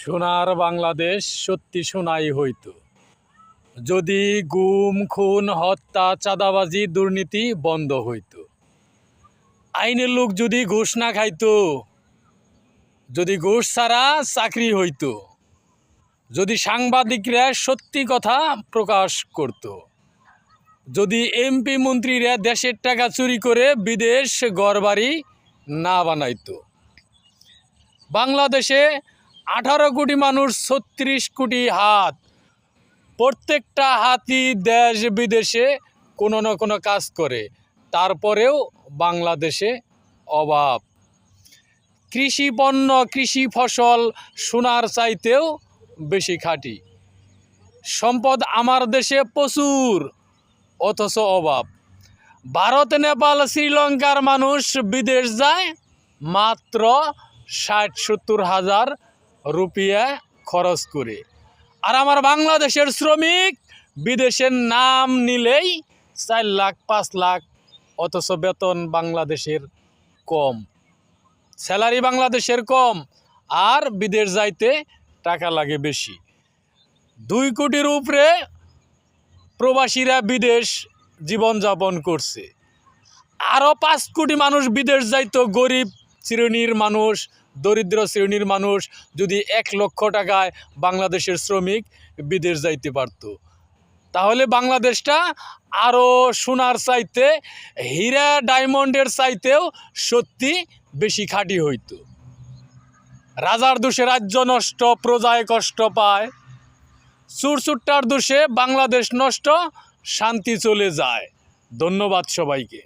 সোনার বাংলাদেশ সত্যি সোনাই হইতো যদি গুম খুন হত্যা চাঁদাবাজি দুর্নীতি বন্ধ হইতো। আইনের লোক যদি ঘুষ না খাইতো, যদি ঘুষ ছাড়া চাকরি হইতো, যদি সাংবাদিকরা সত্যি কথা প্রকাশ করত, যদি এমপি মন্ত্রীরা দেশের টাকা চুরি করে বিদেশ ঘরবাড়ি না বানাইতো। বাংলাদেশে 18 কোটি মানুষ, 36 কোটি হাত, প্রত্যেকটা হাতি দেশ বিদেশে কোনো না কোনো কাজ করে, তারপরেও বাংলাদেশে অভাব। কৃষি পণ্য, কৃষি ফসল সোনার চাইতেও বেশি খাঁটি। সম্পদ আমার দেশে প্রচুর, অথচ অভাব। ভারত, নেপাল, শ্রীলঙ্কার মানুষ বিদেশ যায় মাত্র 60-70 হাজার রুপিয়া খরচ করে, আর আমার বাংলাদেশের শ্রমিক বিদেশের নাম নিলেই 4 লাখ 5 লাখ, অথচ বেতন বাংলাদেশের কম, স্যালারি বাংলাদেশের কম, আর বিদেশ যাইতে টাকা লাগে বেশি। 2 কোটির উপরে প্রবাসীরা বিদেশ জীবনযাপন করছে। আরও 5 কোটি মানুষ বিদেশ যাইতো। গরিব শ্রেণীর মানুষ, দরিদ্র শ্রেণীর মানুষ যদি 1 লক্ষ টাকায় বাংলাদেশের শ্রমিক বিদেশ যাইতে পারত, তাহলে বাংলাদেশটা আরও সোনার চাইতে, হীরা ডায়মন্ডের চাইতেও সত্যি বেশি খাঁটি হইতো। রাজার দোষে রাজ্য নষ্ট, প্রজায় কষ্ট পায়, চুরচুট্টার দোষে বাংলাদেশ নষ্ট, শান্তি চলে যায়। ধন্যবাদ সবাইকে।